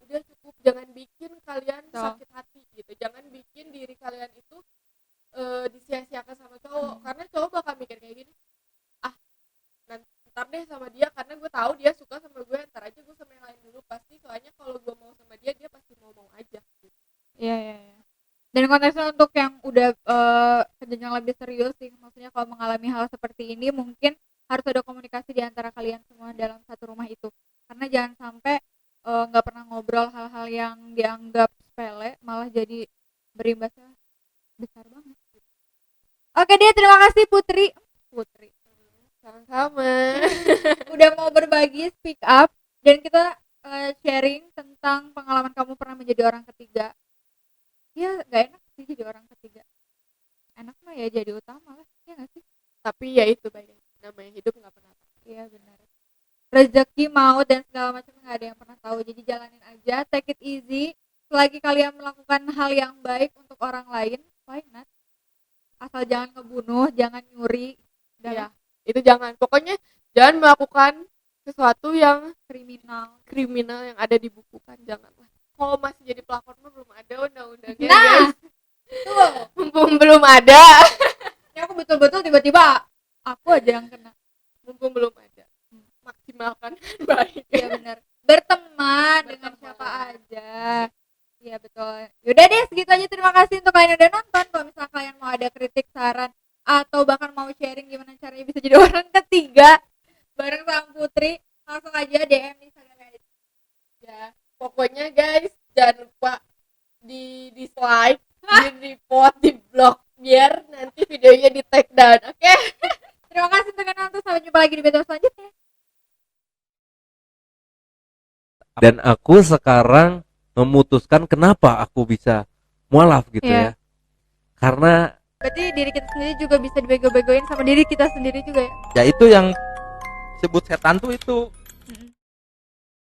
udah cukup, jangan bikin kalian sakit hati gitu, jangan bikin diri kalian itu disia-siakan sama cowok. Karena cowok bakal mikir kayak gini, ntar deh sama dia karena gue tahu dia suka sama gue, ntar aja gue sama yang lain dulu pasti, soalnya kalau gue mau sama dia pasti mau aja gitu. Iya. Dan konteksnya untuk yang udah ke jenjang lebih serius sih, maksudnya kalau mengalami hal seperti ini mungkin harus ada komunikasi di antara kalian semua dalam satu rumah itu. Karena jangan sampai nggak pernah ngobrol hal-hal yang dianggap sepele malah jadi berimbasnya besar banget. Oke deh, terima kasih Putri. Sama-sama. Udah mau berbagi, speak up, dan kita sharing tentang pengalaman kamu pernah menjadi orang ketiga. Ya gak enak sih jadi orang ketiga, enak mah ya jadi utama lah, ya gak sih? Tapi ya itu baik, namanya hidup nggak pernah tahu. Iya benar, rezeki, maut, dan segala macam nggak ada yang pernah tahu, jadi jalanin aja, take it easy. Selagi kalian melakukan hal yang baik untuk orang lain, why not? Asal jangan ngebunuh, jangan nyuri, dan Ya, itu jangan. Pokoknya jangan melakukan sesuatu yang kriminal. yang ada di buku kan, janganlah. Kalau masih jadi pelakor mah belum ada undang-undangnya, Nah, guys. tuh. Mumpung belum ada. Ini aku betul-betul tiba-tiba aku aja yang kena. Mumpung belum ada. Maksimalkan baik. Iya benar. Berteman dengan siapa aja. Iya betul. Yaudah deh, segitu aja. Terima kasih untuk kalian yang udah nonton. Kalau misalnya kalian mau ada kritik, saran, atau bahkan mau sharing gimana caranya bisa jadi orang ketiga bareng sama Putri, langsung aja DM di Instagram Ya, pokoknya guys, jangan lupa di dislike, di report, di blog biar nanti videonya di take down. Oke? Terima kasih untuk yang nonton. Sampai jumpa lagi di video selanjutnya. Dan aku sekarang memutuskan kenapa aku bisa mualaf gitu Iya. ya. Karena Berarti diri kita sendiri juga bisa dibego-begoin sama diri kita sendiri juga ya. Ya itu yang disebut setan tuh itu